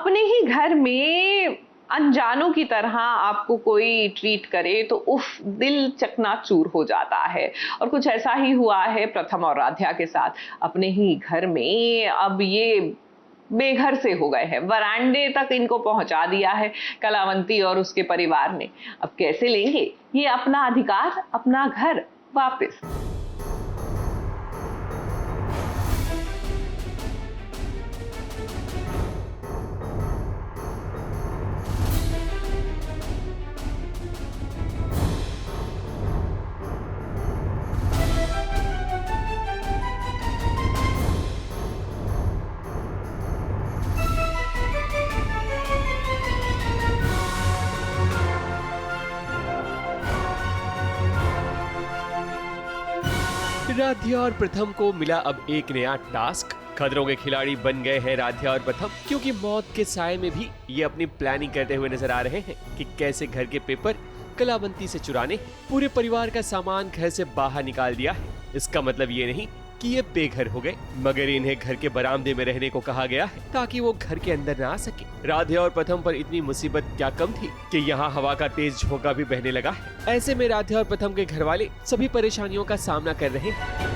अपने ही घर में अनजानों की तरह आपको कोई ट्रीट करे तो उफ, दिल चकनाचूर हो जाता है। और कुछ ऐसा ही हुआ है प्रथम और राध्या के साथ। अपने ही घर में अब ये बेघर से हो गए हैं, वरांडे तक इनको पहुंचा दिया है कलावंती और उसके परिवार ने। अब कैसे लेंगे ये अपना अधिकार, अपना घर वापस। राध्या और प्रथम को मिला अब एक नया टास्क। खतरों के खिलाड़ी बन गए हैं राध्या और प्रथम, क्योंकि मौत के साए में भी ये अपनी प्लानिंग करते हुए नजर आ रहे हैं कि कैसे घर के पेपर कलावंती से चुराने। पूरे परिवार का सामान घर से बाहर निकाल दिया है। इसका मतलब ये नहीं कि ये बेघर हो गए, मगर इन्हें घर के बरामदे में रहने को कहा गया है ताकि वो घर के अंदर ना आ सके। राध्या और प्रथम पर इतनी मुसीबत क्या कम थी कि यहाँ हवा का तेज झोंका भी बहने लगा है। ऐसे में राध्या और प्रथम के घर वाले सभी परेशानियों का सामना कर रहे हैं।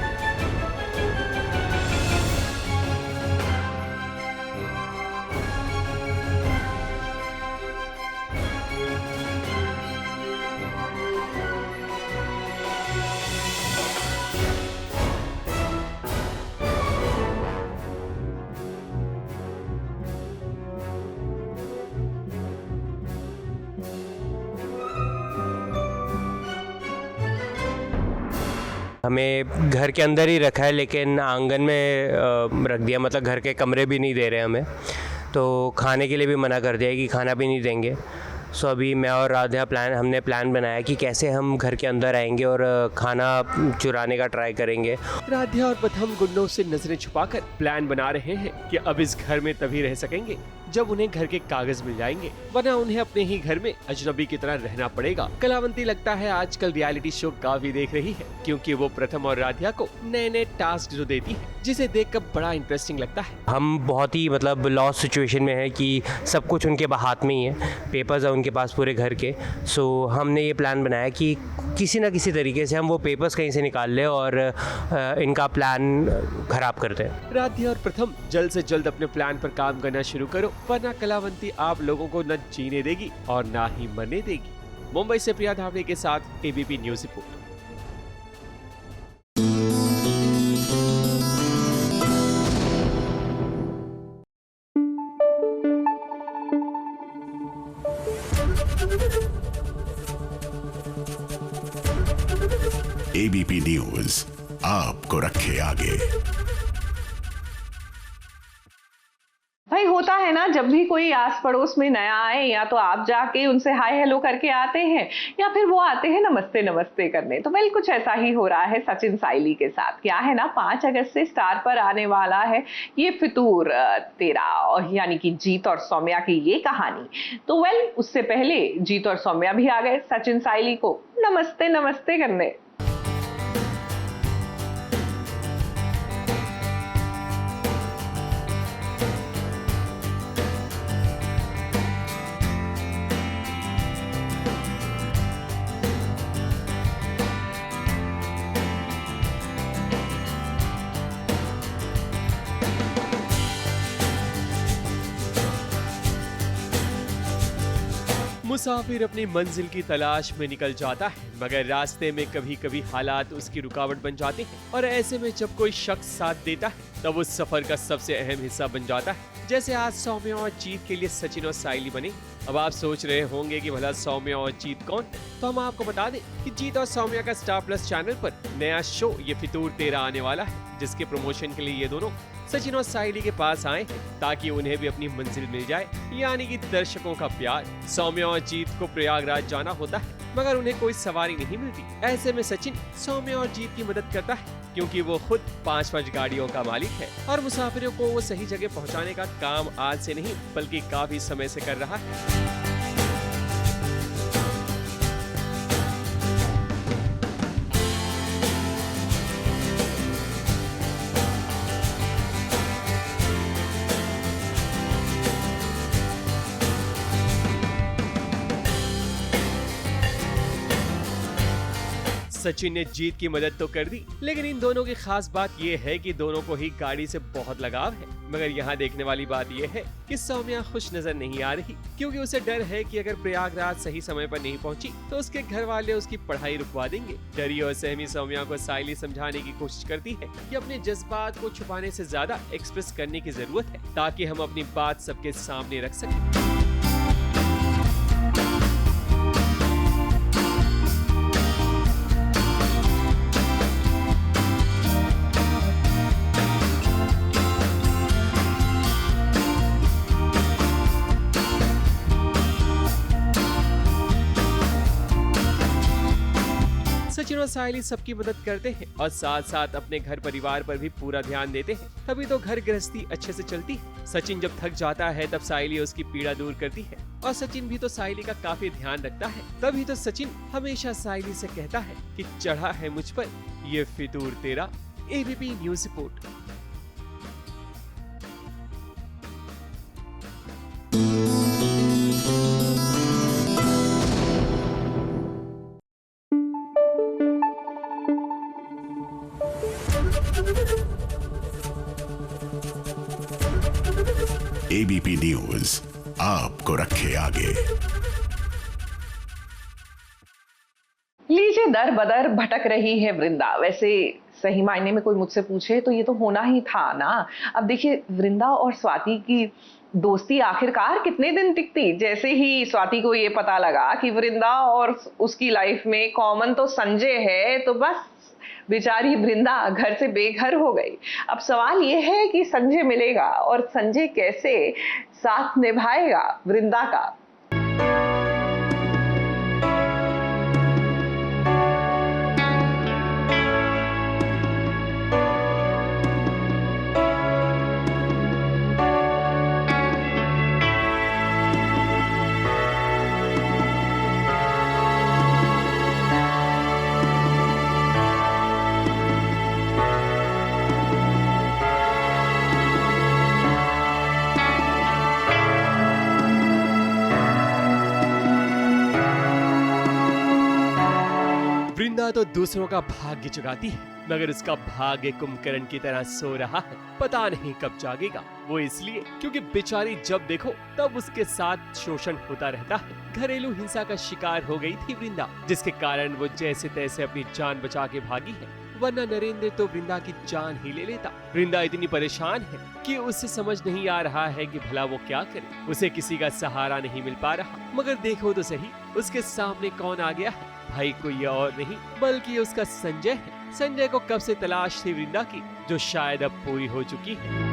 हमें घर के अंदर ही रखा है, लेकिन आंगन में रख दिया, मतलब घर के कमरे भी नहीं दे रहे हमें। तो खाने के लिए भी मना कर दिया कि खाना भी नहीं देंगे। सो अभी मैं और राध्या हमने प्लान बनाया कि कैसे हम घर के अंदर आएंगे और खाना चुराने का ट्राई करेंगे। राध्या और प्रथम गुंडों से नजरें छुपाकर प्लान बना रहे हैं कि अब इस घर में तभी रह सकेंगे जब उन्हें घर के कागज मिल जाएंगे, वरना उन्हें अपने ही घर में अजनबी की तरह रहना पड़ेगा। कलावंती लगता है आजकल रियलिटी शो काफी देख रही है, क्योंकि वो प्रथम और राध्या को नए नए टास्क जो देती है, जिसे देखकर बड़ा इंटरेस्टिंग लगता है। हम बहुत ही मतलब लॉस सिचुएशन में है कि सब कुछ उनके हाथ में ही है, पेपर्स है उनके पास पूरे घर के। सो हमने ये प्लान बनाया कि किसी न किसी तरीके से हम वो पेपर्स कहीं से निकाल ले और इनका प्लान खराब कर दें। राध्या और प्रथम जल्द से जल्द अपने प्लान पर काम करना शुरू करो, वरना कलावंती आप लोगों को न जीने देगी और ना ही मरने देगी। मुंबई से प्रिया धावड़े के साथ ABP news report. ABP news आपको रखे आगे। भाई होता है ना, जब भी कोई आस पड़ोस में नया आए, या तो आप जाके उनसे हाय हेलो करके आते हैं, या फिर वो आते हैं नमस्ते नमस्ते करने। तो बिल्कुल कुछ ऐसा ही हो रहा है सचिन साइली के साथ। क्या है ना, 5 अगस्त से स्टार पर आने वाला है ये फितूर तेरा, यानी कि जीत और सौम्या की ये कहानी। तो उससे पहले जीत और सौम्या भी आ गए सचिन साइली को नमस्ते नमस्ते करने। मुसाफिर अपनी मंजिल की तलाश में निकल जाता है, मगर रास्ते में कभी कभी हालात उसकी रुकावट बन जाते हैं, और ऐसे में जब कोई शख्स साथ देता है तब उस सफर का सबसे अहम हिस्सा बन जाता है। जैसे आज सौम्या और जीत के लिए सचिन और साइली बने। अब आप सोच रहे होंगे कि भला सौम्या और जीत कौन है, तो हम आपको बता दें कि जीत और सौम्या का स्टार प्लस चैनल पर नया शो ये फितूर तेरा आने वाला है, जिसके प्रमोशन के लिए ये दोनों सचिन और साइली के पास आए ताकि उन्हें भी अपनी मंजिल मिल जाए, यानी कि दर्शकों का प्यार। सौम्या और जीत को प्रयागराज जाना होता है, मगर उन्हें कोई सवारी नहीं मिलती। ऐसे में सचिन सौम्या और जीत की मदद करता है, क्योंकि वो खुद 5 गाड़ियों का मालिक है और मुसाफिरों को वो सही जगह पहुंचाने का काम आज से नहीं बल्कि काफी समय से कर रहा है। सचिन ने जीत की मदद तो कर दी, लेकिन इन दोनों की खास बात ये है कि दोनों को ही गाड़ी से बहुत लगाव है। मगर यहाँ देखने वाली बात ये है कि सौम्या खुश नजर नहीं आ रही, क्योंकि उसे डर है कि अगर प्रयागराज सही समय पर नहीं पहुँची तो उसके घर वाले उसकी पढ़ाई रुकवा देंगे। डरी और सहमी सौम्या को साइली समझाने की कोशिश करती है कि अपने जज्बात को छुपाने से ज्यादा एक्सप्रेस करने की जरूरत है, ताकि हम अपनी बात सबके सामने रख सकें। सचिन और साइली सबकी मदद करते हैं और साथ साथ अपने घर परिवार पर भी पूरा ध्यान देते हैं, तभी तो घर गृहस्थी अच्छे से चलती है। सचिन जब थक जाता है तब साइली उसकी पीड़ा दूर करती है और सचिन भी तो साइली का काफी ध्यान रखता है। तभी तो सचिन हमेशा साइली से कहता है कि चढ़ा है मुझ पर ये फितूर तेरा। ABP news report. ABP news आपको रखे आगे। लीजिए, दर बदर भटक रही है वृंदा। वैसे सही मायने में कोई मुझसे पूछे तो ये तो होना ही था ना। अब देखिए, वृंदा और स्वाति की दोस्ती आखिरकार कितने दिन टिकती। जैसे ही स्वाति को ये पता लगा कि वृंदा और उसकी लाइफ में कॉमन तो संजय है, तो बस बेचारी वृंदा घर से बेघर हो गई। अब सवाल ये है कि संजय मिलेगा और संजय कैसे साथ निभाएगा वृंदा का। वृंदा तो दूसरों का भाग्य जगाती है, मगर उसका भाग्य कुंभकर्ण की तरह सो रहा है। पता नहीं कब जागेगा। वो इसलिए क्योंकि बेचारी जब देखो तब उसके साथ शोषण होता रहता है। घरेलू हिंसा का शिकार हो गई थी वृंदा, जिसके कारण वो जैसे तैसे अपनी जान बचा के भागी है, वरना नरेंद्र तो वृंदा की जान ही ले लेता। वृंदा इतनी परेशान है कि उसे समझ नहीं आ रहा है कि भला वो क्या करे। उसे किसी का सहारा नहीं मिल पा रहा। मगर देखो तो सही, उसके सामने कौन आ गया है। भाई कोई और नहीं बल्कि उसका संजय है। संजय को कब से तलाश थी वृंदा की, जो शायद अब पूरी हो चुकी है।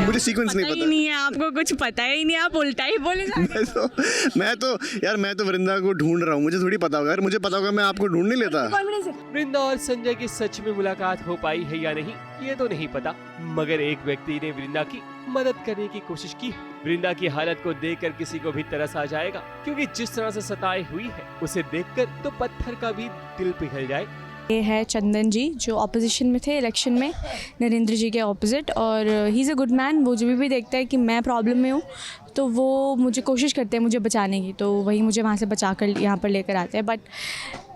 मुझे सीक्वेंस नहीं पता नहीं है, आपको कुछ पता ही नहीं, आप उल्टा ही बोले जा रहे हैं। मैं तो वृंदा को ढूंढ रहा हूँ। मुझे थोड़ी पता होगा। अगर मुझे पता होगा मैं आपको ढूंढ नहीं लेता। वृंदा और संजय की सच में मुलाकात हो पाई है या नहीं, ये तो नहीं पता। मगर एक व्यक्ति ने वृंदा की मदद करने की कोशिश की है। वृंदा की हालत को देखकर किसी को भी तरस आ जाएगा, क्योंकि जिस तरह से सताई हुई है उसे देखकर तो पत्थर का भी दिल पिघल जाए। ये है चंदन जी, जो ऑपोजिशन में थे इलेक्शन में नरेंद्र जी के ऑपोजिट, और he is a good man. वो जब भी देखता है कि मैं प्रॉब्लम में हूँ तो वो मुझे कोशिश करते हैं मुझे बचाने की, तो वही मुझे वहाँ से बचा कर यहाँ पर लेकर आते हैं। बट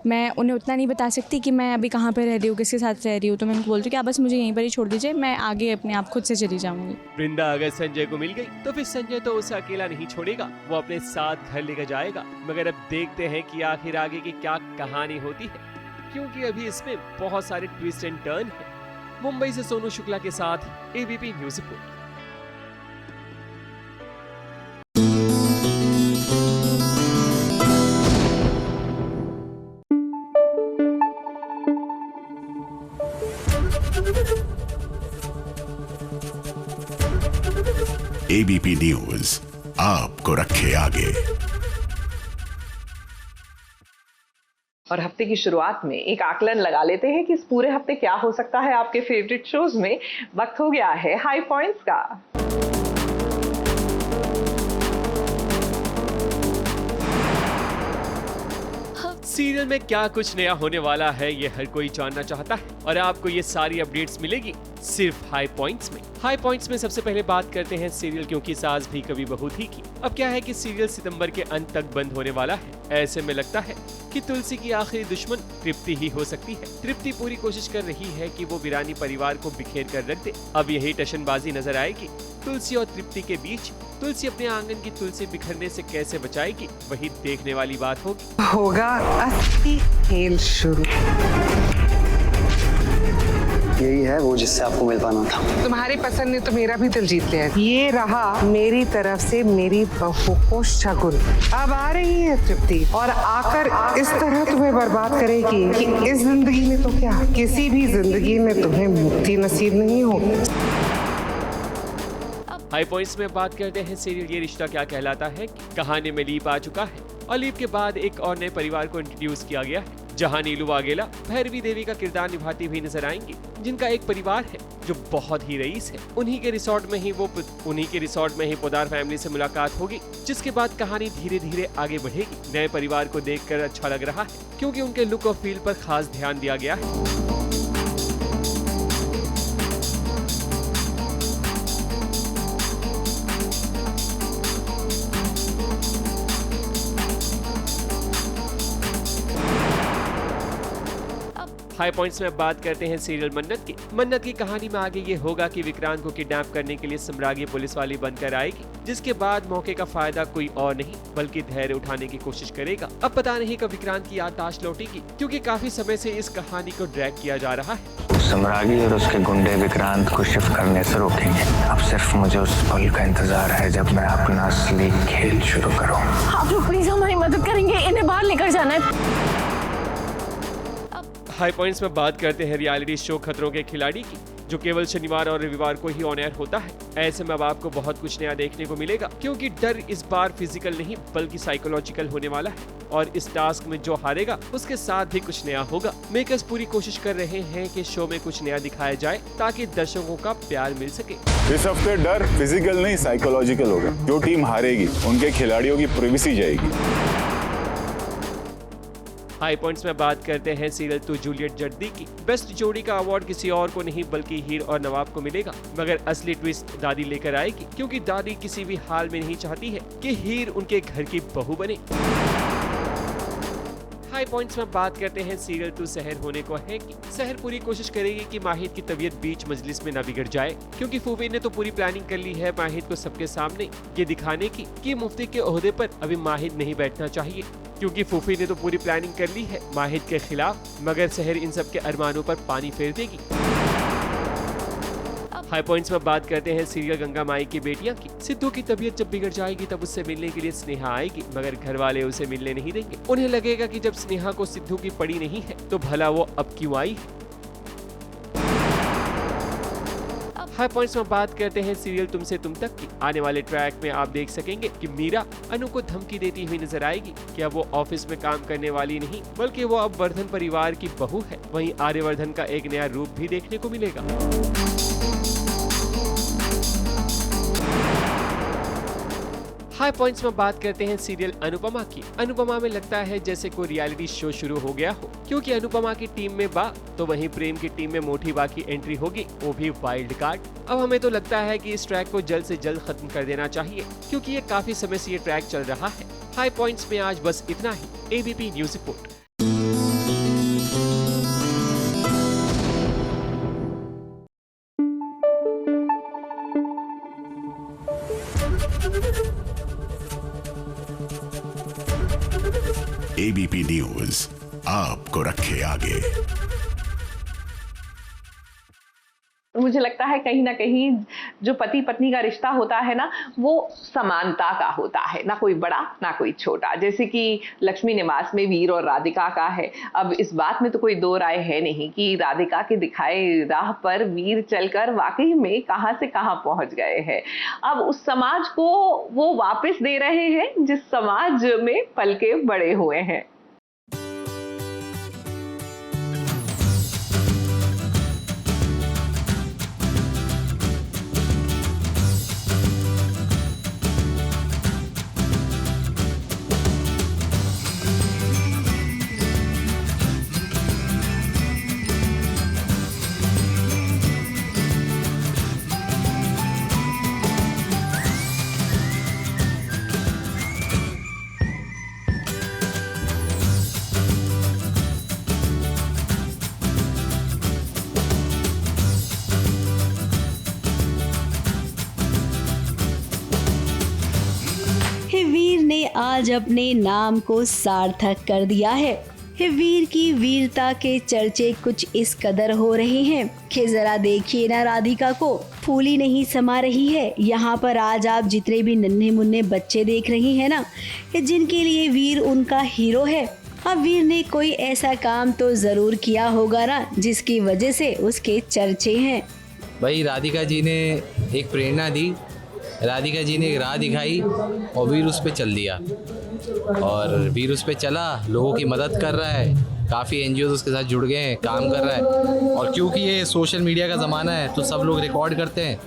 मैं उन्हें उतना नहीं बता सकती कि मैं अभी कहाँ पर रह रही हूँ, किसके साथ रह रही हूँ। तो मैं उनको बोलती हूँ कि आप बस मुझे यहीं पर ही छोड़ दीजिए, मैं आगे अपने आप खुद से चली जाऊँगी। वृंदा अगर संजय को मिल गई तो फिर संजय तो उसे अकेला नहीं छोड़ेगा, वो अपने साथ घर लेकर जाएगा। मगर अब देखते हैं कि आखिर आगे की क्या कहानी होती है, क्योंकि अभी इसमें बहुत सारे ट्विस्ट एंड टर्न हैं। मुंबई से सोनू शुक्ला के साथ ABP news report. ABP news आपको रखे आगे। और हफ्ते की शुरुआत में एक आकलन लगा लेते हैं कि इस पूरे हफ्ते क्या हो सकता है आपके फेवरेट शोज में। वक्त हो गया है हाई पॉइंट्स का। सीरियल में क्या कुछ नया होने वाला है ये हर कोई जानना चाहता है और आपको ये सारी अपडेट्स मिलेगी सिर्फ हाई पॉइंट्स में। हाई पॉइंट्स में सबसे पहले बात करते हैं सीरियल क्योंकि सास भी कभी बहू थी की। अब क्या है कि सीरियल सितंबर के अंत तक बंद होने वाला है। ऐसे में लगता है कि तुलसी की आखिरी दुश्मन तृप्ति ही हो सकती है। तृप्ति पूरी कोशिश कर रही है कि वो वीरानी परिवार को बिखेर कर रख दे। अब यही टशनबाजी नजर आएगी तुलसी और तृप्ति के बीच। तुलसी अपने आंगन की तुलसी बिखरने से कैसे बचाएगी वही देखने वाली बात होगी। होगा असली खेल शुरू। यही है वो जिससे आपको मिल पाना था। तुम्हारी पसंद ने तो मेरा भी दिल जीत लिया। ये रहा मेरी तरफ से मेरी बहू को शगुन। अब आ रही है तृप्ति और आकर इस तरह तुम्हें बर्बाद करेगी कि इस जिंदगी में तो क्या किसी भी जिंदगी में तुम्हें मुक्ति नसीब नहीं होगी। हाई पॉइंट्स में बात करते हैं सीरियल ये रिश्ता क्या कहलाता है। कहानी में लीप आ चुका है और लीप के बाद एक और नए परिवार को इंट्रोड्यूस किया गया है जहां नीलू वाघेला भैरवी देवी का किरदार निभाती हुई नजर आएंगी, जिनका एक परिवार है जो बहुत ही रईस है। उन्हीं के रिसोर्ट में ही पोदार फैमिली से मुलाकात होगी, जिसके बाद कहानी धीरे धीरे आगे बढ़ेगी। नए परिवार को देखकर अच्छा लग रहा है क्योंकि उनके लुक और फील पर खास ध्यान दिया गया है। हाई पॉइंट्स में बात करते हैं सीरियल मन्नत की कहानी में आगे ये होगा कि विक्रांत को किडनैप करने के लिए सम्राज्ञी पुलिस वाली बनकर आएगी, जिसके बाद मौके का फायदा कोई और नहीं बल्कि धैर्य उठाने की कोशिश करेगा। अब पता नहीं कब विक्रांत की याददाश्त लौटेगी क्योंकि काफी समय से इस कहानी को ड्रैग किया जा रहा है। सम्राज्ञी और उसके गुंडे विक्रांत को शिफ्ट करने से रोकेंगे। अब सिर्फ मुझे उस पल का इंतजार है जब मैं अपना असली खेल शुरू करूँ। आप लोग प्लीज हमारी मदद करेंगे, इन्हें बाहर लेकर जाना है। हाई पॉइंट्स में बात करते हैं रियलिटी शो खतरों के खिलाड़ी की, जो केवल शनिवार और रविवार को ही ऑन एयर होता है। ऐसे में अब आपको बहुत कुछ नया देखने को मिलेगा क्योंकि डर इस बार फिजिकल नहीं बल्कि साइकोलॉजिकल होने वाला है और इस टास्क में जो हारेगा उसके साथ भी कुछ नया होगा। मेकर्स पूरी कोशिश कर रहे हैं कि शो में कुछ नया दिखाया जाए ताकि दर्शकों का प्यार मिल सके। इस हफ्ते डर फिजिकल नहीं साइकोलॉजिकल होगा। जो टीम हारेगी उनके खिलाड़ियों की प्राइवेसी जाएगी। हाई पॉइंट्स में बात करते हैं सीरियल तू जूलियट जर्दी की। बेस्ट जोड़ी का अवार्ड किसी और को नहीं बल्कि हीर और नवाब को मिलेगा, मगर असली ट्विस्ट दादी लेकर आएगी क्योंकि दादी किसी भी हाल में नहीं चाहती है कि हीर उनके घर की बहू बने। हाई पॉइंट्स में बात करते हैं सीरियल तू सहर होने को है कि सहर पूरी कोशिश करेगी कि माहिद की तबीयत बीच मजलिस में न बिगड़ जाए क्योंकि फूफी ने तो पूरी प्लानिंग कर ली है माहिद को सबके सामने ये दिखाने की कि मुफ्ती के ओहदे पर अभी माहिद नहीं बैठना चाहिए, क्योंकि फूफी ने तो पूरी प्लानिंग कर ली है माहिद के खिलाफ, मगर सहर इन सब के अरमानों पर पानी फेर देगी। हाई पॉइंट्स में बात करते हैं सीरियल गंगा माई की बेटियां की। सिद्धू की तबीयत जब बिगड़ जाएगी तब उससे मिलने के लिए स्नेहा आएगी, मगर घर वाले उसे मिलने नहीं देंगे। उन्हें लगेगा कि जब स्नेहा को सिद्धू की पड़ी नहीं है तो भला वो अब क्यों आई है। हाई पॉइंट्स में बात करते हैं सीरियल तुमसे तुम तक की। आने वाले ट्रैक में आप देख सकेंगे कि मीरा अनु को धमकी देती हुई नजर आएगी कि अब वो ऑफिस में काम करने वाली नहीं बल्कि वो अब वर्धन परिवार की बहू है। वहीं आर्यवर्धन का एक नया रूप भी देखने को मिलेगा। हाई पॉइंट्स में बात करते हैं सीरियल अनुपमा की। अनुपमा में लगता है जैसे कोई रियलिटी शो शुरू हो गया हो क्योंकि अनुपमा की टीम में बा तो वहीं प्रेम की टीम में मोठी बा की एंट्री होगी, वो भी वाइल्ड कार्ड। अब हमें तो लगता है कि इस ट्रैक को जल्द से जल्द खत्म कर देना चाहिए क्योंकि ये काफी समय से ये ट्रैक चल रहा है। हाई पॉइंट्स में आज बस इतना ही। ABP news report. ABP news आपको रखे आगे। मुझे लगता है कहीं ना कहीं जो पति पत्नी का रिश्ता होता है ना वो समानता का होता है, ना कोई बड़ा ना कोई छोटा। जैसे कि लक्ष्मी निवास में वीर और राधिका का है। अब इस बात में तो कोई दो राय है नहीं कि राधिका के दिखाए राह पर वीर चलकर वाकई में कहां से कहां पहुंच गए हैं। अब उस समाज को वो वापस दे रहे हैं जिस समाज में पल के बड़े हुए हैं। आज अपने नाम को सार्थक कर दिया है। वीर की वीरता के चर्चे कुछ इस कदर हो रहे हैं कि जरा देखिए ना, राधिका को फूल ही नहीं समा रही है। यहाँ पर आज आप जितने भी नन्हे मुन्ने बच्चे देख रही हैं ना, जिनके लिए वीर उनका हीरो है। अब वीर ने कोई ऐसा काम तो जरूर किया होगा ना, जिसकी वजह से उसके चर्चे हैं। भाई राधिका जी ने एक प्रेरणा दी, राधिका जी ने एक राह दिखाई और वीर उस पर चल दिया, और वीर उस पर चला, लोगों की मदद कर रहा है, काफ़ी एनजीओ उसके साथ जुड़ गए हैं, काम कर रहा है। और क्योंकि ये सोशल मीडिया का ज़माना है तो सब लोग रिकॉर्ड करते हैं,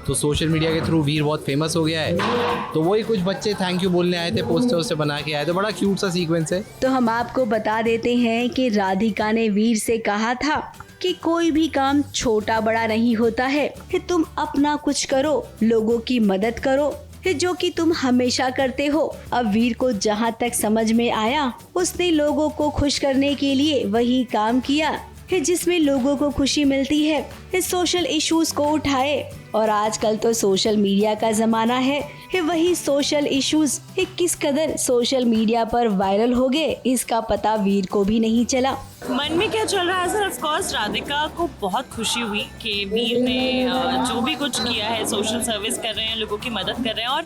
तो सोशल मीडिया के थ्रू वीर बहुत फेमस हो गया है। तो वही कुछ बच्चे थैंक यू बोलने आए थे, पोस्टर से बना के आए, तो बड़ा क्यूट सा सीक्वेंस है। तो हम आपको बता देते हैं कि राधिका ने वीर से कहा था कि कोई भी काम छोटा बड़ा नहीं होता है, कि तुम अपना कुछ करो, लोगों की मदद करो, जो कि तुम हमेशा करते हो। अब वीर को जहाँ तक समझ में आया, उसने लोगों को खुश करने के लिए वही काम किया जिसमें लोगों को खुशी मिलती है। सोशल इश्यूज को उठाए, और आजकल तो सोशल मीडिया का जमाना है। वही सोशल इश्यूज किस कदर सोशल मीडिया पर वायरल हो गए, इसका पता वीर को भी नहीं चला। मन में क्या चल रहा है सर? ऑफ कोर्स राधिका को बहुत खुशी हुई कि वीर ने जो भी कुछ किया है, सोशल सर्विस कर रहे हैं, लोगों की मदद कर रहे हैं, और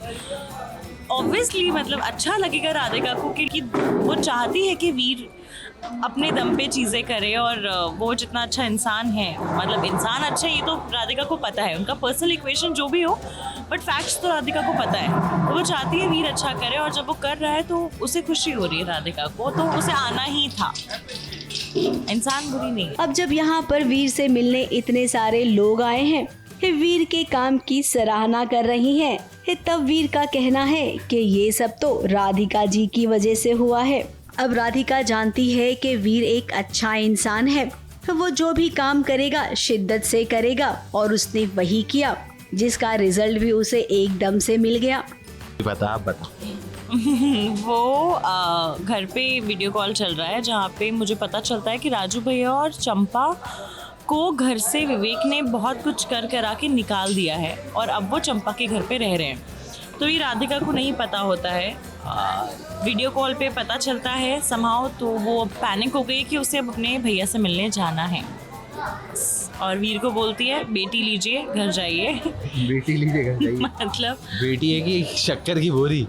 ऑब्वियसली मतलब अच्छा लगेगा राधिका को कि वो चाहती है कि वीर अपने दम पे चीज़ें करे, और वो जितना अच्छा इंसान है, मतलब इंसान अच्छा, ये तो राधिका को पता है, उनका पर्सनल इक्वेशन जो भी हो, बट फैक्ट्स तो राधिका को पता है। तो वो चाहती है वीर अच्छा करे, और जब वो कर रहा है तो उसे खुशी हो रही है राधिका को, तो उसे आना ही था। इंसान बुरी नहीं। अब जब यहाँ पर वीर से मिलने इतने सारे लोग आए हैं, वीर के काम की सराहना कर रही हैं, तब वीर का कहना है कि ये सब तो राधिका जी की वजह से हुआ है। अब राधिका जानती है कि वीर एक अच्छा इंसान है, वो जो भी काम करेगा शिद्दत से करेगा, और उसने वही किया, जिसका रिजल्ट भी उसे एकदम से मिल गया। बता वो घर पे वीडियो कॉल चल रहा है, जहाँ पे मुझे पता चलता है कि राजू भैया और चंपा को घर से विवेक ने बहुत कुछ कर करा के निकाल दिया है, और अब वो चंपा के घर पे रह रहे हैं। तो ये राधिका को नहीं पता होता है, वीडियो कॉल पे पता चलता है समहाउ, तो वो पैनिक हो गई कि उसे अब अपने भैया से मिलने जाना है, और वीर को बोलती है बेटी लीजिए घर जाइए। बेटी लीजिए घर जाइए मतलब बेटी है कि शक्कर की बोरी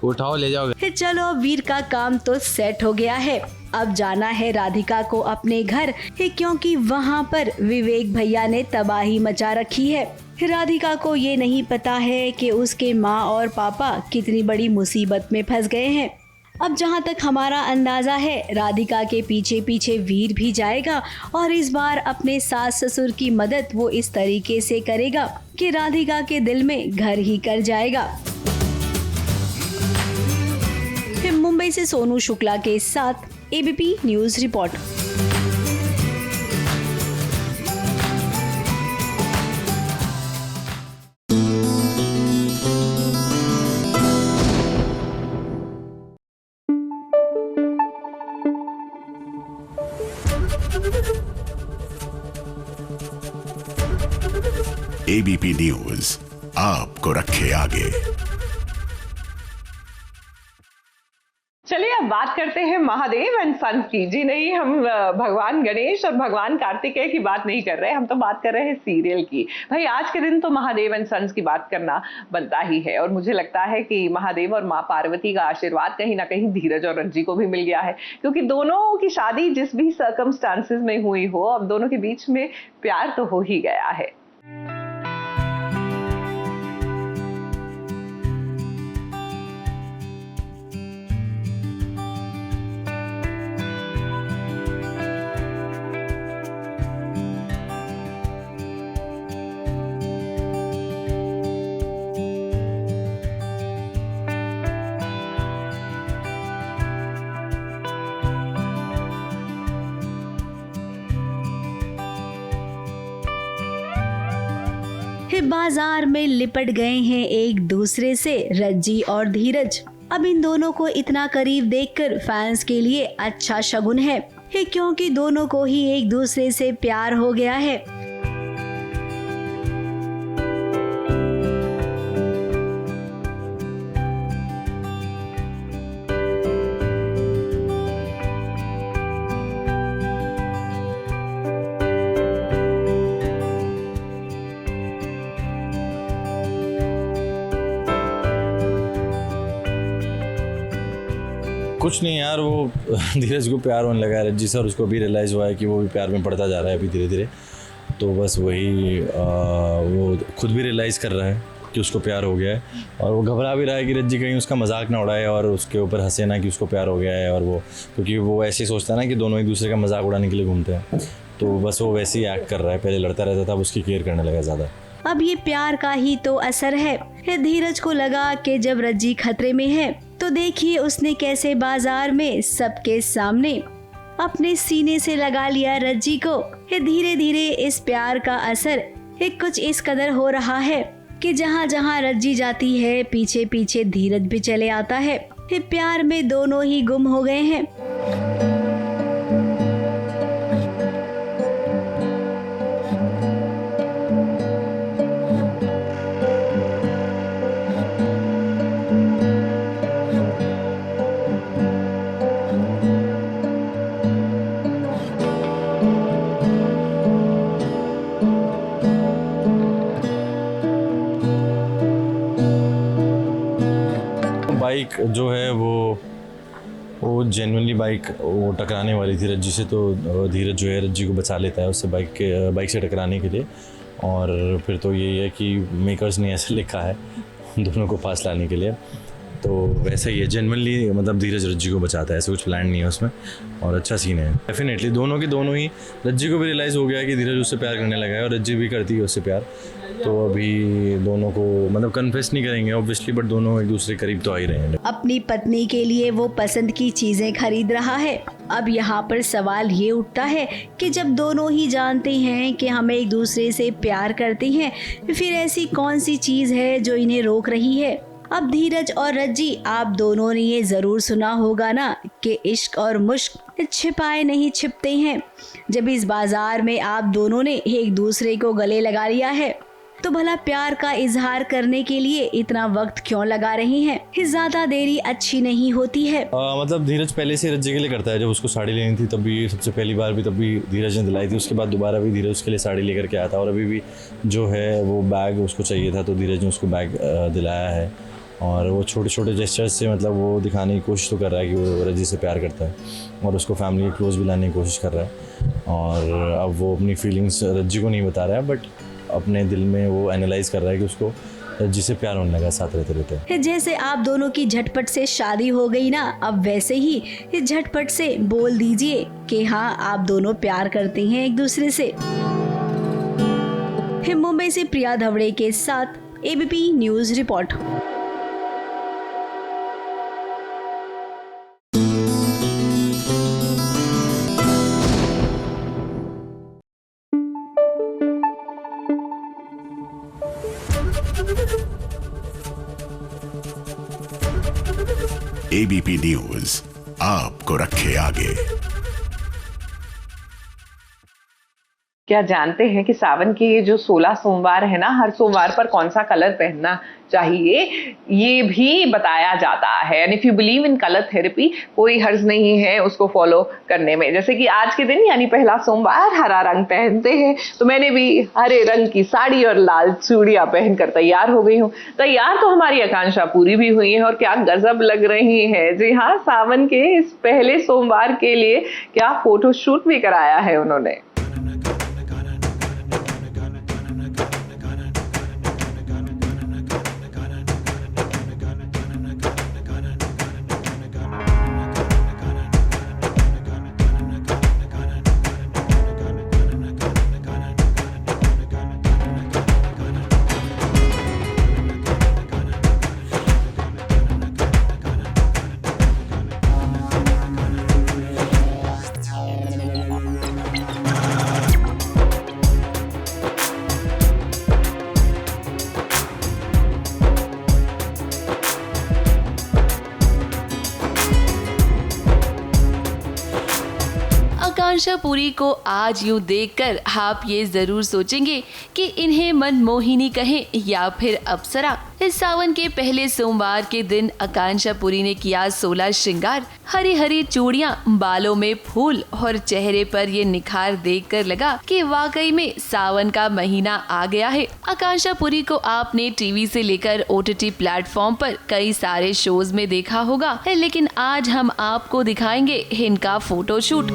उठाओ ले जाओ। चलो वीर का काम तो सेट हो गया है, अब जाना है राधिका को अपने घर, क्योंकि वहाँ पर विवेक भैया ने तबाही मचा रखी है। राधिका को ये नहीं पता है कि उसके माँ और पापा कितनी बड़ी मुसीबत में फंस गए हैं। अब जहाँ तक हमारा अंदाजा है, राधिका के पीछे पीछे वीर भी जाएगा, और इस बार अपने सास ससुर की मदद वो इस तरीके से करेगा कि राधिका के दिल में घर ही कर जाएगा। मुंबई से सोनू शुक्ला के साथ ABP news report. ABP news आपको रखे आगे। चलिए अब बात करते हैं महादेव एंड सन्स की। जी नहीं, हम भगवान गणेश और भगवान कार्तिकेय की बात नहीं कर रहे, हम तो बात कर रहे हैं सीरियल की। भाई आज के दिन तो महादेव एंड सन्स की बात करना बनता ही है, और मुझे लगता है कि महादेव और माँ पार्वती का आशीर्वाद कहीं ना कहीं धीरज और रंजी को भी मिल गया है, क्योंकि दोनों की शादी जिस भी सर्कमस्टांसेस में हुई हो, अब दोनों के बीच में प्यार तो हो ही गया है। बाजार में लिपट गए हैं एक दूसरे से रज्जी और धीरज। अब इन दोनों को इतना करीब देखकर फैंस के लिए अच्छा शगुन है, क्योंकि दोनों को ही एक दूसरे से प्यार हो गया है। कुछ नहीं यार, वो धीरज को प्यार होने लगा है रज्जी से और उसको भी रियलाइज़ हुआ है कि वो भी प्यार में पड़ता जा रहा है अभी धीरे धीरे। तो बस वही वो खुद भी रियलाइज़ कर रहा है कि उसको प्यार हो गया है और वो घबरा भी रहा है कि रज्जी कहीं उसका मजाक ना उड़ाए और उसके ऊपर हंसे ना कि उसको प्यार हो गया है। और वो क्योंकि वो ऐसे ही सोचता है ना कि दोनों एक दूसरे का मजाक उड़ाने के लिए घूमते हैं, तो बस वो वैसे ही एक्ट कर रहा है। पहले लड़ता रहता था, अब उसकी केयर करने लगा ज़्यादा। अब ये प्यार का ही तो असर है। धीरज को लगा कि जब रज्जी खतरे में है तो देखिए उसने कैसे बाजार में सबके सामने अपने सीने से लगा लिया रज्जी को। धीरे धीरे इस प्यार का असर कुछ इस कदर हो रहा है कि जहाँ जहाँ रज्जी जाती है पीछे पीछे धीरज भी चले आता है। प्यार में दोनों ही गुम हो गए हैं। बाइक जो है वो जेन्युइनली बाइक वो टकराने वाली थी रज्जी से, तो धीरज जो है रज्जी को बचा लेता है उससे बाइक से टकराने के लिए। और फिर तो यही है कि मेकर्स ने ऐसे लिखा है दोनों को पास लाने के लिए, तो वैसे ही है जेन्युइनली, मतलब धीरज रज्जी को बचाता है, ऐसा कुछ प्लान नहीं है उसमें। और अच्छा सीन है डेफिनेटली, दोनों ही रज्जी को भी रियलाइज़ हो गया है कि धीरज उससे प्यार करने लगा है और रज्जी भी करती है उससे प्यार। तो अभी दोनों को मतलब कन्फेस नहीं करेंगे ऑब्वियसली, बट दोनों एक दूसरे करीब तो आ ही रहे हैं। अपनी पत्नी के लिए वो पसंद की चीजें खरीद रहा है। अब यहाँ पर सवाल ये उठता है कि जब दोनों ही जानते हैं कि हमें एक दूसरे से प्यार करते हैं, फिर ऐसी कौन सी चीज है जो इन्हें रोक रही है। अब धीरज और रज्जी, आप दोनों ने ये जरूर सुना होगा ना कि इश्क और मुश्क छिपाए नहीं छिपते हैं। जब इस बाजार में आप दोनों ने एक दूसरे को गले लगा लिया है तो भला प्यार का इजहार करने के लिए इतना वक्त क्यों लगा रहे हैं। ज्यादा देरी अच्छी नहीं होती है। मतलब धीरज पहले से रज्जी के लिए करता है। जब उसको साड़ी लेनी थी तब भी, सबसे पहली बार भी तब भी धीरज ने दिलाई थी। उसके बाद दोबारा भी धीरज उसके लिए साड़ी लेकर के आया था और अभी भी जो है वो बैग उसको चाहिए था, तो धीरज ने उसको बैग दिलाया है। और वो छोटे छोटे जेस्चर्स से मतलब वो दिखाने की कोशिश तो कर रहा है कि वो रज्जी से प्यार करता है और उसको फैमिली के क्लोज भी लाने की कोशिश कर रहा है। और अब वो अपनी फीलिंग्स रज्जी को नहीं बता रहा है, बट अपने दिल में वो एनालाइज कर रहा है कि उसको रज्जी से प्यार होने लगा साथ रहते रहते। जैसे आप दोनों की झटपट से शादी हो गई ना, अब वैसे ही झटपट से बोल दीजिए कि हाँ आप दोनों प्यार करते हैं एक दूसरे से। मुंबई से प्रिया धवड़े के साथ ABP news report. ABP news आपको रखे आगे। क्या जानते हैं कि सावन के ये जो 16 सोमवार है ना, हर सोमवार पर कौन सा कलर पहनना चाहिए ये भी बताया जाता है। And if you believe in colour therapy, कोई हर्ज नहीं है उसको फॉलो करने में। जैसे कि आज के दिन यानी पहला सोमवार हरा रंग पहनते हैं, तो मैंने भी हरे रंग की साड़ी और लाल चूड़ियां पहनकर तैयार हो गई हूँ। तैयार तो हमारी आकांक्षा पूरी भी हुई है और क्या गजब लग रही है। जी हाँ, सावन के इस पहले सोमवार के लिए क्या फोटो शूट भी कराया है उन्होंने। आकांक्षा पुरी को आज यूँ देखकर आप ये जरूर सोचेंगे कि इन्हें मनमोहिनी कहें या फिर अप्सरा। इस सावन के पहले सोमवार के दिन आकांक्षा पुरी ने किया 16 श्रृंगार, हरी हरी चूड़ियां, बालों में फूल और चेहरे पर ये निखार देखकर लगा कि वाकई में सावन का महीना आ गया है। आकांक्षा पुरी को आपने टीवी से लेकर OTT प्लेटफॉर्म पर कई सारे शोज में देखा होगा, लेकिन आज हम आपको दिखाएंगे इनका photoshoot.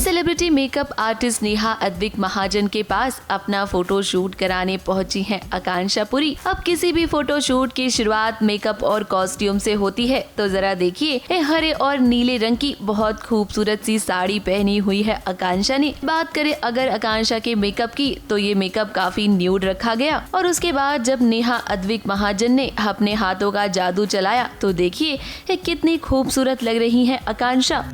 Celebrity makeup artist Neha Advik Mahajan के पास अपना फोटो शूट कराने पहुंची हैं आकांक्षा पुरी। अब किसी भी फोटो शूट की शुरुआत मेकअप और कॉस्ट्यूम से होती है, तो जरा देखिए हरे और नीले रंग की बहुत खूबसूरत सी साड़ी पहनी हुई है आकांक्षा ने। बात करें अगर आकांक्षा के मेकअप की, तो ये मेकअप काफी न्यूड रखा गया और उसके बाद जब नेहा अद्विक महाजन ने अपने हाथों का जादू चलाया तो देखिए कितनी खूबसूरत लग रही है आकांक्षा।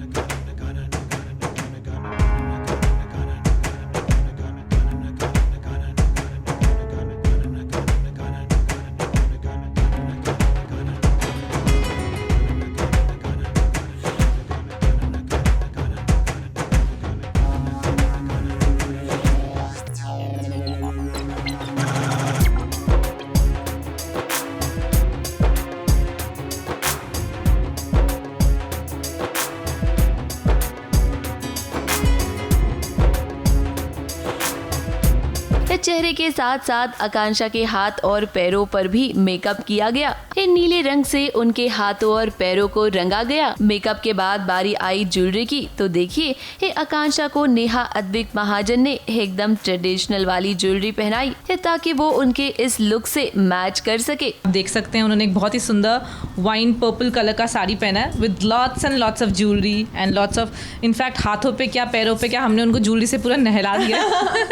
चेहरे के साथ साथ आकांक्षा के हाथ और पैरों पर भी मेकअप किया गया। इन नीले रंग से उनके हाथों और पैरों को रंगा गया। मेकअप के बाद बारी आई ज्वेलरी की, तो देखिए आकांक्षा को नेहा अद्विक महाजन ने एकदम ट्रेडिशनल वाली ज्वेलरी पहनाई ताकि वो उनके इस लुक से मैच कर सके। देख सकते हैं उन्होंने एक बहुत ही सुंदर वाइन पर्पल कलर का साड़ी पहना है with lots and lots of jewellery and lots of, in fact हाथों पे क्या पैरों पे क्या हमने उनको ज्वेलरी से पूरा नहला दिया।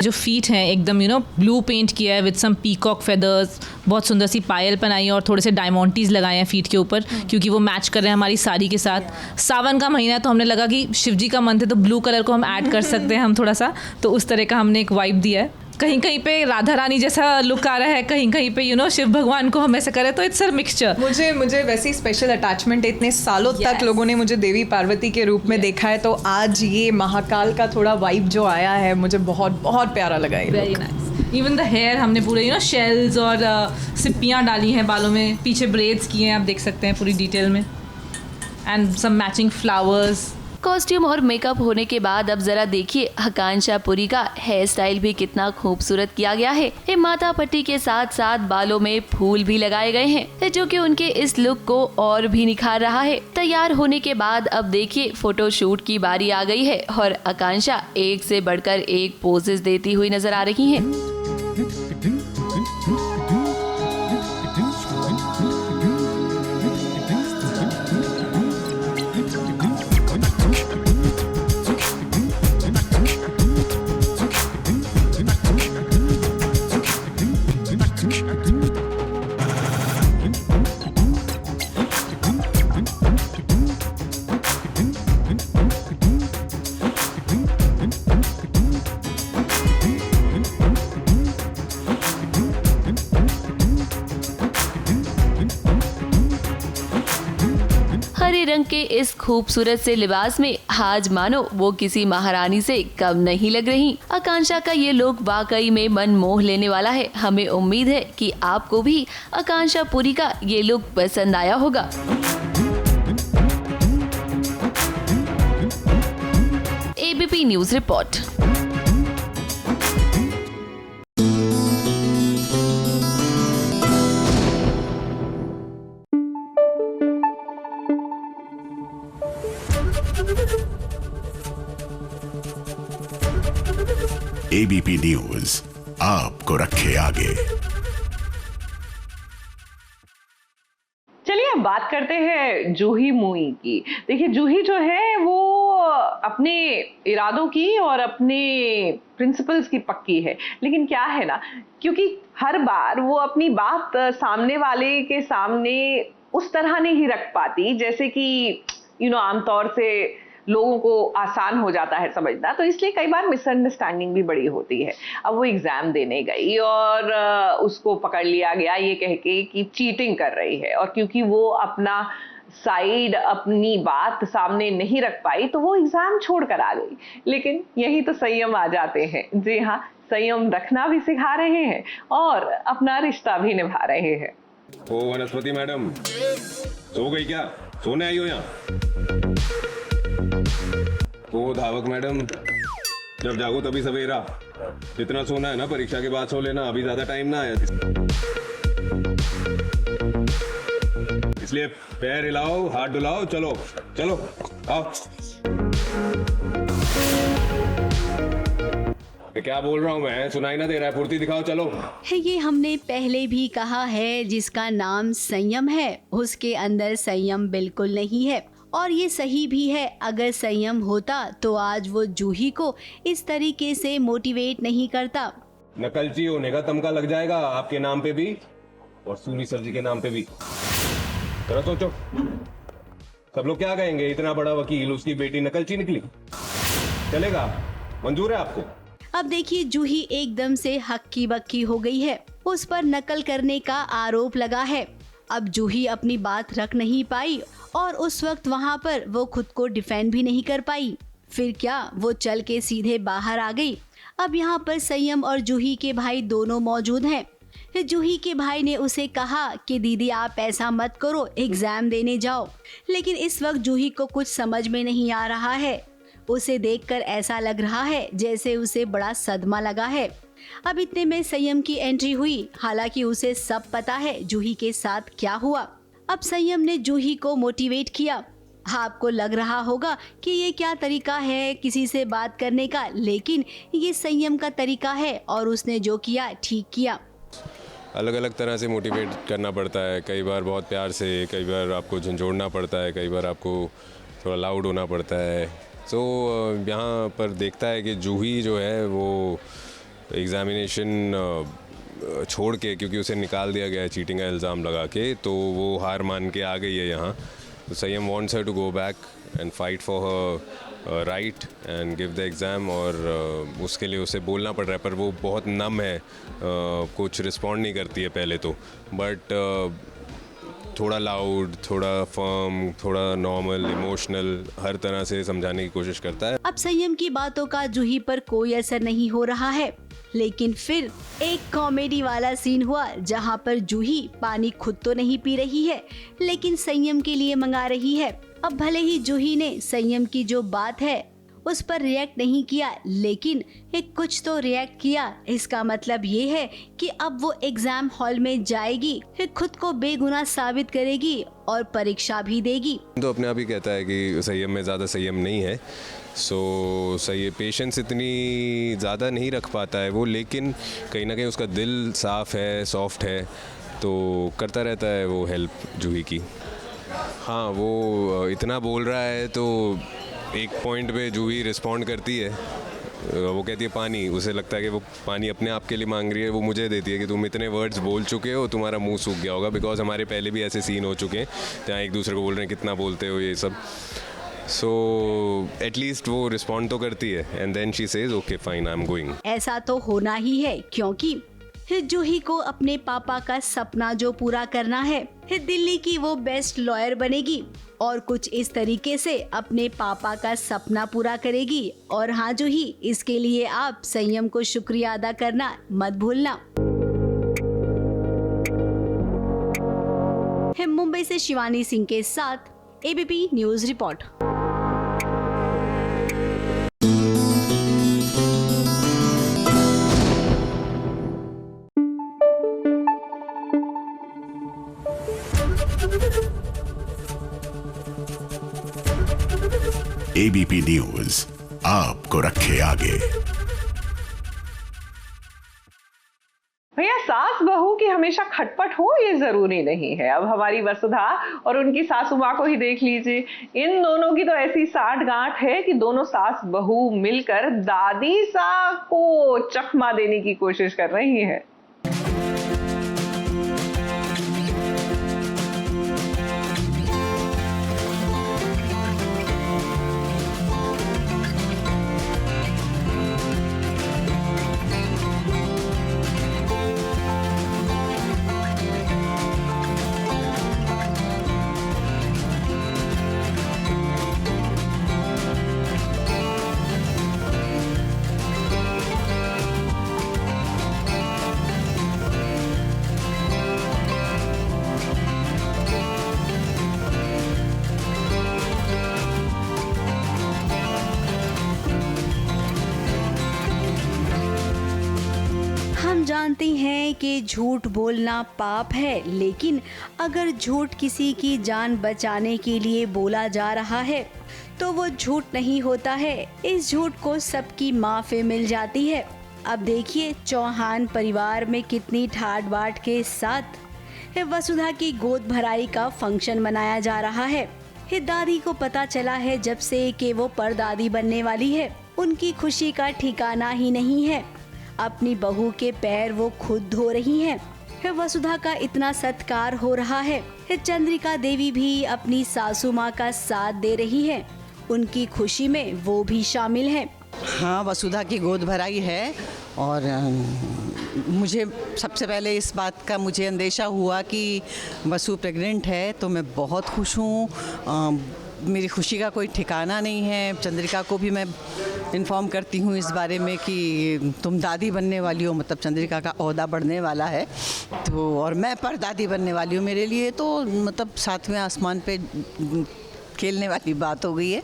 जो फीट हैं एकदम ब्लू पेंट किया है विद सम पीकॉक फेदर्स, बहुत सुंदर सी पायल पहनाई है और थोड़े से डायमंडीज लगाए हैं फीट के ऊपर क्योंकि वो मैच कर रहे हैं हमारी साड़ी के साथ। सावन का महीना है तो हमने लगा कि शिव जी का मंथ है तो ब्लू कलर को हम ऐड कर सकते हैं हम थोड़ा सा, तो उस तरह का हमने एक वाइब दिया है। कहीं कहीं पे राधा रानी जैसा लुक आ रहा है, कहीं कहीं पे शिव भगवान को हम ऐसा करें, तो इट्स अ मिक्सचर। मुझे वैसे ही स्पेशल अटैचमेंट, इतने सालों तक लोगों ने मुझे देवी पार्वती के रूप में देखा है, तो आज ये महाकाल का थोड़ा वाइब जो आया है मुझे बहुत बहुत प्यारा लगा। Very nice. Even the hair हमने पूरे शेल्स और सिप्पियाँ डाली हैं बालों में, पीछे ब्रेड्स किए हैं, आप देख सकते हैं पूरी डिटेल में, and some matching flowers. Costume और मेकअप होने के बाद अब जरा देखिए आकांक्षा पुरी का हेयर स्टाइल भी कितना खूबसूरत किया गया है। ये माथा पट्टी के साथ साथ बालों में फूल भी लगाए गए हैं जो कि उनके इस लुक को और भी निखार रहा है। तैयार होने के बाद अब देखिए फोटो शूट की बारी आ गई है और आकांक्षा एक से बढ़कर एक पोजेस देती हुई नजर आ रही है। हरे रंग के इस खूबसूरत से लिबास में आज मानो वो किसी महारानी से कम नहीं लग रही। आकांक्षा का ये लुक वाकई में मन मोह लेने वाला है। हमें उम्मीद है कि आपको भी आकांक्षा पुरी का ये लुक पसंद आया होगा। ABP news report. ABP news आपको रखे आगे। चलिए अब बात बात करते हैं जूही मुई की। देखिए जूही जो है वो अपने इरादों की और अपने प्रिंसिपल्स की पक्की है, लेकिन क्या है ना, क्योंकि हर बार वो अपनी बात सामने वाले के सामने उस तरह नहीं रख पाती जैसे कि आमतौर से लोगों को आसान हो जाता है समझना, तो इसलिए कई बार मिसअंडरस्टैंडिंग भी बड़ी होती है। अब वो एग्जाम देने गई और उसको पकड़ लिया गया ये कह के कि चीटिंग कर रही है, और क्योंकि वो अपना साइड, अपनी बात सामने नहीं रख पाई तो वो एग्जाम छोड़ कर आ गई। लेकिन यही तो संयम आ जाते हैं। जी हाँ, संयम रखना भी सिखा रहे हैं और अपना रिश्ता भी निभा रहे हैं। ओ वनस्पति मैडम, सो गई क्या? सोने आई हो यहाँ? ओ धावक मैडम, जब जागो तभी सवेरा। जितना सोना है ना परीक्षा के बाद सो लेना, अभी ज्यादा टाइम ना है, इसलिए पैर हिलाओ, हाथ डुलाओ, चलो चलो आओ। क्या बोल रहा हूँ मैं, सुनाई ना दे रहा है? फुर्ती दिखाओ, चलो। ये हमने पहले भी कहा है, जिसका नाम संयम है उसके अंदर संयम बिल्कुल नहीं है, और ये सही भी है। अगर संयम होता तो आज वो जूही को इस तरीके से मोटिवेट नहीं करता। नकलची होने का तमका लग जाएगा आपके नाम पे भी और सूरी सर जी के नाम पे भी। जरा सोचो, सब लोग क्या कहेंगे? इतना बड़ा वकील, उसकी बेटी नकलची निकली। चलेगा? मंजूर है आपको? अब देखिए जूही एकदम से हक्की बक्की हो गई है, उस पर नकल करने का आरोप लगा है। अब जूही अपनी बात रख नहीं पाई और उस वक्त वहाँ पर वो खुद को डिफेंड भी नहीं कर पाई। फिर क्या, वो चल के सीधे बाहर आ गई। अब यहाँ पर संयम और जूही के भाई दोनों मौजूद हैं। जूही के भाई ने उसे कहा कि दीदी आप ऐसा मत करो, एग्जाम देने जाओ। लेकिन इस वक्त जूही को कुछ समझ में नहीं आ रहा है। उसे देखकर ऐसा लग रहा है जैसे उसे बड़ा सदमा लगा है। अब इतने में संयम की एंट्री हुई। हालांकि उसे सब पता है जूही के साथ क्या हुआ। अब संयम ने जूही को मोटिवेट किया। आपको लग रहा होगा कि ये क्या तरीका है किसी से बात करने का, लेकिन ये संयम का तरीका है और उसने जो किया ठीक किया। अलग अलग तरह से मोटिवेट करना पड़ता है, कई बार बहुत प्यार से, कई बार आपको झंझोड़ना पड़ता है, कई बार आपको थोड़ा लाउड होना पड़ता है। तो यहाँ पर देखता है कि जूही जो है वो एग्ज़ामिनेशन छोड़ के, क्योंकि उसे निकाल दिया गया है चीटिंग का इल्ज़ाम लगा के, तो वो हार मान के आ गई है यहाँ। तो Sanyam wants her to go back and fight for her right and give the exam, और उसके लिए उसे बोलना पड़ रहा है, पर वो बहुत नम है, कुछ रिस्पॉन्ड नहीं करती है पहले तो, बट थोड़ा लाउड, थोड़ा फर्म, थोड़ा नॉर्मल, इमोशनल, हर तरह से समझाने की कोशिश करता है। अब संयम की बातों का जूही पर कोई असर नहीं हो रहा है, लेकिन फिर एक कॉमेडी वाला सीन हुआ जहां पर जूही पानी खुद तो नहीं पी रही है, लेकिन संयम के लिए मंगा रही है। अब भले ही जूही ने संयम की जो बात है उस पर रिएक्ट नहीं किया, लेकिन एक कुछ तो रिएक्ट किया। इसका मतलब ये है कि अब वो एग्जाम हॉल में जाएगी, फिर खुद को बेगुनाह साबित करेगी और परीक्षा भी देगी। तो अपने आप ही कहता है कि संयम में ज़्यादा संयम नहीं है, सो सही पेशेंस इतनी ज़्यादा नहीं रख पाता है वो, लेकिन कहीं ना कहीं उसका दिल साफ़ है, सॉफ्ट है, तो करता रहता है वो हेल्प जूही की। हाँ, वो इतना बोल रहा है तो एक पॉइंट पे जूही रिस्पॉन्ड करती है, वो कहती है पानी। उसे लगता है कि वो पानी अपने आप के लिए मांग रही है, वो मुझे देती है कि तुम इतने वर्ड्स बोल चुके हो, तुम्हारा मुंह सूख गया होगा, बिकॉज हमारे पहले भी ऐसे सीन हो चुके हैं जहाँ एक दूसरे को बोल रहे हैं कितना बोलते हो ये सब। सो एटलीस्ट वो रिस्पॉन्ड तो करती है and then she says okay fine, I am going. ऐसा तो होना ही है, क्योंकि जूही को अपने पापा का सपना जो पूरा करना है, दिल्ली की वो बेस्ट लॉयर बनेगी और कुछ इस तरीके से अपने पापा का सपना पूरा करेगी। और हाँ जूही, इसके लिए आप संयम को शुक्रिया अदा करना मत भूलना। मुंबई से शिवानी सिंह के साथ ABP news report. ABP news आपको रखे आगे। भैया, सास बहू की हमेशा खटपट गांठ हो ये जरूरी नहीं है। अब हमारी वसुधा और उनकी सासू माँ को ही देख लीजिए, इन दोनों की तो ऐसी साठ गांठ है कि दोनों सास बहू मिलकर दादी सा को चकमा देने की कोशिश कर रही है। हम जानते हैं कि झूठ बोलना पाप है, लेकिन अगर झूठ किसी की जान बचाने के लिए बोला जा रहा है तो वो झूठ नहीं होता है। इस झूठ को सबकी माफ़ी मिल जाती है। अब देखिए चौहान परिवार में कितनी ठाट बाट के साथ वसुधा की गोद भराई का फंक्शन मनाया जा रहा है। दादी को पता चला है जब से कि वो परदादी बनने वाली है, उनकी खुशी का ठिकाना ही नहीं है। अपनी बहू के पैर वो खुद धो रही हैं। वसुधा का इतना सत्कार हो रहा है। चंद्रिका देवी भी अपनी सासू माँ का साथ दे रही है, उनकी खुशी में वो भी शामिल है। हाँ, वसुधा की गोद भराई है और मुझे सबसे पहले इस बात का मुझे अंदेशा हुआ कि वसु प्रेग्नेंट है, तो मैं बहुत खुश हूँ। मेरी खुशी का कोई ठिकाना नहीं है। चंद्रिका को भी मैं इन्फॉर्म करती हूँ इस बारे में कि तुम दादी बनने वाली हो, मतलब चंद्रिका का ओहदा बढ़ने वाला है, तो और मैं परदादी बनने वाली हूँ। मेरे लिए तो मतलब सातवें आसमान पे खेलने वाली बात हो गई है।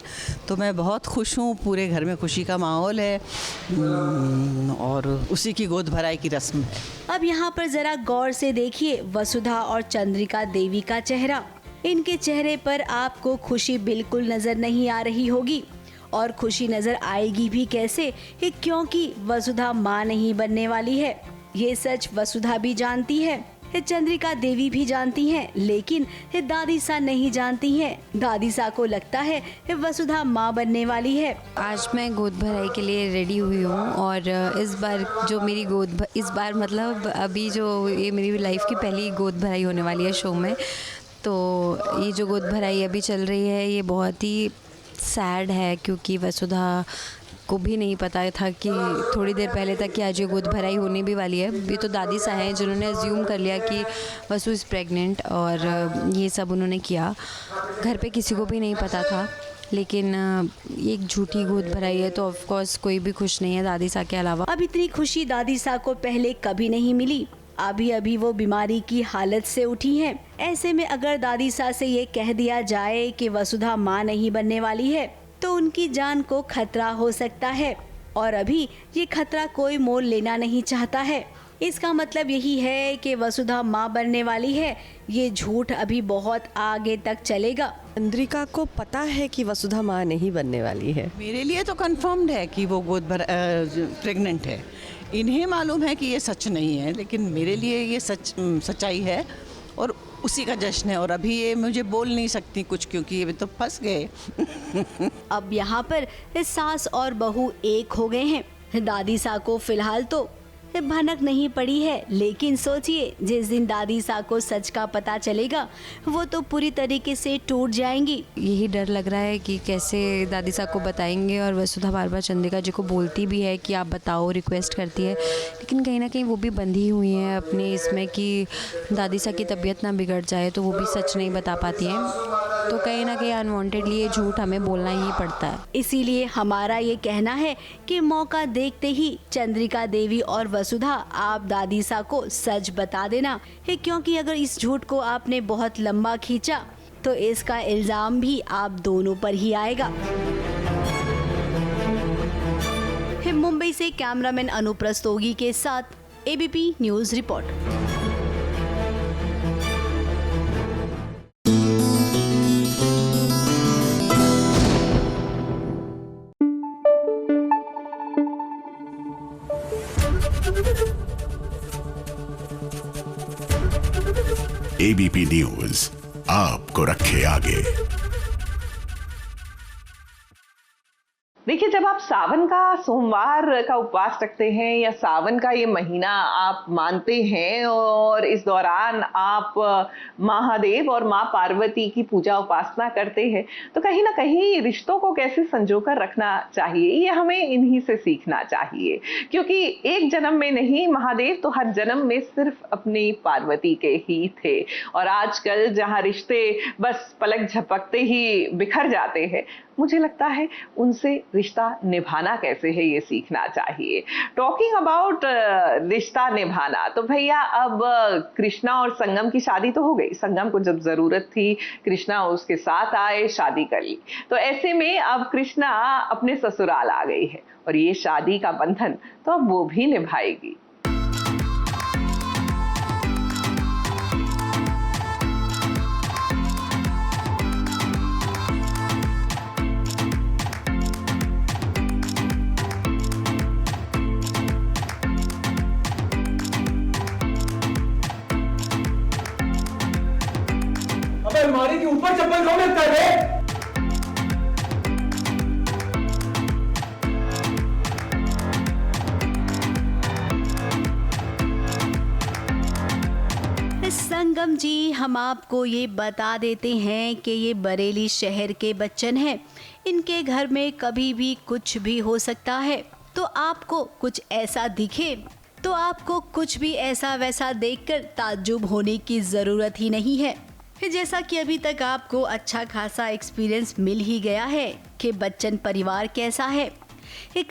तो मैं बहुत खुश हूँ, पूरे घर में खुशी का माहौल है और उसी की गोद भराई की रस्म है। अब यहाँ पर जरा गौर से देखिए वसुधा और चंद्रिका देवी का चेहरा। इनके चेहरे पर आपको खुशी बिल्कुल नजर नहीं आ रही होगी, और खुशी नजर आएगी भी कैसे, क्योंकि वसुधा माँ नहीं बनने वाली है। ये सच वसुधा भी जानती है, चंद्रिका देवी भी जानती हैं, लेकिन दादी सा नहीं जानती हैं। दादी सा को लगता है वसुधा माँ बनने वाली है। आज मैं गोद भराई के लिए रेडी हुई हूँ और इस बार जो मेरी इस बार मतलब अभी जो ये मेरी लाइफ की पहली गोद भराई होने वाली है शो में, तो ये जो गोद भराई अभी चल रही है ये बहुत ही सैड है, क्योंकि वसुधा को भी नहीं पता था कि थोड़ी देर पहले तक कि आज ये गोद भराई होने भी वाली है। ये तो दादी सा हैं जिन्होंने अज्यूम कर लिया कि वसु इज़ प्रेग्नेंट, और ये सब उन्होंने किया। घर पे किसी को भी नहीं पता था, लेकिन एक झूठी गोद भराई है तो ऑफ कोर्स कोई भी खुश नहीं है दादी सा के अलावा। अब इतनी खुशी दादी सा को पहले कभी नहीं मिली। अभी वो बीमारी की हालत से उठी हैं। ऐसे में अगर दादी सा से ये कह दिया जाए कि वसुधा माँ नहीं बनने वाली है तो उनकी जान को खतरा हो सकता है, और अभी ये खतरा कोई मोल लेना नहीं चाहता है। इसका मतलब यही है कि वसुधा माँ बनने वाली है। ये झूठ अभी बहुत आगे तक चलेगा। चंद्रिका को पता है कि वसुधा माँ नहीं बनने वाली है। मेरे लिए तो कंफर्म्ड है कि वो प्रेग्नेंट है। इन्हें मालूम है कि ये सच नहीं है, लेकिन मेरे लिए ये सच्चाई है और उसी का जश्न है। और अभी ये मुझे बोल नहीं सकती कुछ, क्योंकि ये तो फंस गए। अब यहाँ पर सास और बहू एक हो गए हैं। दादी सा को फिलहाल तो भनक नहीं पड़ी है, लेकिन सोचिए जिस दिन दादी सा को सच का पता चलेगा वो तो पूरी तरीके से टूट जाएंगी। यही डर लग रहा है कि कैसे दादी सा को बताएंगे, और वसुधा बार बार चंद्रिका जी को बोलती भी है कि आप बताओ, रिक्वेस्ट करती है, लेकिन कहीं ना कहीं वो भी बंधी हुई हैं अपने इसमें कि दादी सा की तबीयत ना बिगड़ जाए, तो वो भी सच नहीं बता पाती हैं। तो कहीं ना कहीं अनवांटेडली ये झूठ हमें बोलना ही पड़ता है। इसीलिए हमारा ये कहना है कि मौका देखते ही चंद्रिका देवी और वसुधा आप दादी सा को सच बता देना है, क्योंकि अगर इस झूठ को आपने बहुत लंबा खींचा तो इसका इल्जाम भी आप दोनों पर ही आएगा। मुंबई से कैमरामैन अनुप रस्तोगी के साथ ABP news report. ABP news आपको रखे आगे। देखिए, जब आप सावन का सोमवार का उपवास रखते हैं या सावन का ये महीना आप मानते हैं और इस दौरान आप महादेव और माँ पार्वती की पूजा उपासना करते हैं, तो कहीं ना कहीं रिश्तों को कैसे संजोकर रखना चाहिए ये हमें इन्हीं से सीखना चाहिए। क्योंकि एक जन्म में नहीं, महादेव तो हर जन्म में सिर्फ अपनी पार्वती के ही थे। और आजकल जहाँ रिश्ते बस पलक झपकते ही बिखर जाते हैं, मुझे लगता है उनसे रिश्ता निभाना कैसे है ये सीखना चाहिए। टॉकिंग अबाउट रिश्ता निभाना, तो भैया अब कृष्णा और संगम की शादी तो हो गई। संगम को जब जरूरत थी कृष्णा उसके साथ आए, शादी कर ली। तो ऐसे में अब कृष्णा अपने ससुराल आ गई है और ये शादी का बंधन तो अब वो भी निभाएगी। अलमारी के ऊपर चप्पल कौन रखता है? संगम जी, हम आपको ये बता देते हैं कि ये बरेली शहर के बच्चन हैं। इनके घर में कभी भी कुछ भी हो सकता है। तो आपको कुछ ऐसा दिखे तो आपको कुछ भी ऐसा वैसा देखकर ताज्जुब होने की ज़रूरत ही नहीं है। जैसा कि अभी तक आपको अच्छा खासा एक्सपीरियंस मिल ही गया है कि बच्चन परिवार कैसा है।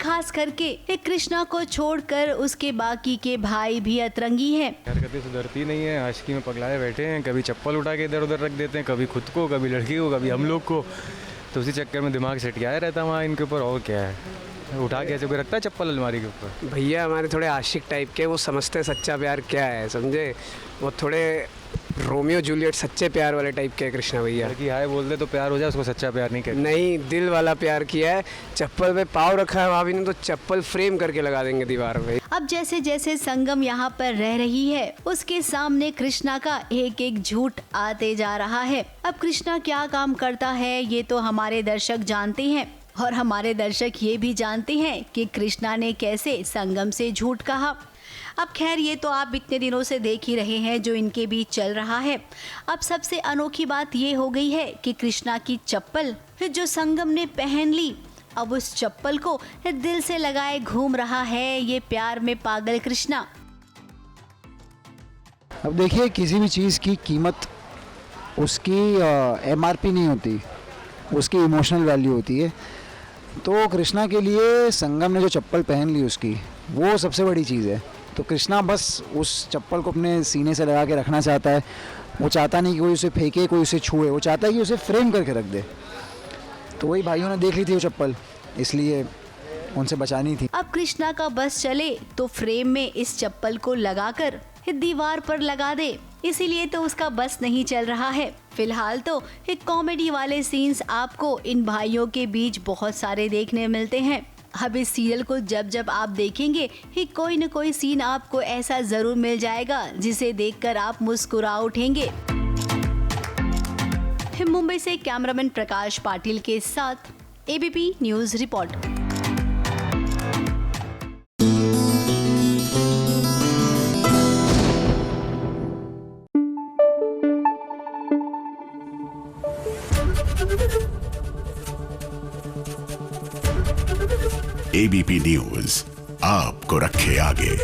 खास करके कृष्णा को छोड़कर उसके बाकी के भाई भी अतरंगी हैं। हरकतें सुधरती नहीं है, आशिकी में पगलाए बैठे हैं। कभी चप्पल उठा के इधर उधर रख देते हैं, कभी खुद को, कभी लड़की को, कभी हम लोग को। तो उसी चक्कर में दिमाग सटकाया रहता है वहाँ इनके ऊपर। और क्या है, उठा के ऐसे कोई रखता है चप्पल अलमारी के ऊपर। भैया हमारे थोड़े आशिक टाइप के, वो समझते सच्चा प्यार क्या है, समझे। वो थोड़े रोमियो जूलियट सच्चे प्यार वाले टाइप के कृष्णा भैया। लड़की हाय बोल दे तो प्यार हो जाए, उसको सच्चा प्यार नहीं कहते। नहीं, दिल वाला प्यार किया है। चप्पल पे पाँव रखा है भाभी ने तो चप्पल फ्रेम करके लगा देंगे दीवार पे। अब जैसे जैसे संगम यहाँ पर रह रही है, उसके सामने कृष्णा का एक एक झूठ आते जा रहा है। अब कृष्णा क्या काम करता है ये तो हमारे दर्शक जानते हैं, और हमारे दर्शक ये भी जानते हैं कि कृष्णा ने कैसे संगम से झूठ कहा। अब खैर ये तो आप इतने दिनों से देख ही रहे हैं जो इनके बीच चल रहा है। अब सबसे अनोखी बात ये हो गई है कि कृष्णा की चप्पल जो संगम ने पहन ली, अब उस चप्पल को दिल से लगाए घूम रहा है ये प्यार में पागल कृष्णा। अब देखिए, किसी भी चीज़ की कीमत उसकी MRP नहीं होती, उसकी इमोशनल वैल्यू होती है। तो कृष्णा के लिए संगम ने जो चप्पल पहन ली उसकी, वो सबसे बड़ी चीज़ है। तो कृष्णा बस उस चप्पल को अपने सीने से लगा के रखना चाहता है। वो चाहता नहीं कि कोई उसे फेंके, कोई उसे छुए, वो चाहता है कि उसे फ्रेम करके रख दे। तो वही भाइयों ने देख ली थी वो चप्पल, इसलिए उनसे बचानी थी। अब कृष्णा का बस चले तो फ्रेम में इस चप्पल को लगाकर दीवार पर लगा दे, इसीलिए तो उसका बस नहीं चल रहा है। फिलहाल तो एक कॉमेडी वाले सीन्स आपको इन भाइयों के बीच बहुत सारे देखने मिलते हैं। अब इस सीरियल को जब जब आप देखेंगे कोई न कोई सीन आपको ऐसा जरूर मिल जाएगा जिसे देखकर आप मुस्कुरा उठेंगे। मुंबई से कैमरामैन प्रकाश पाटिल के साथ ABP news report. ABP news आपको रखे आगे।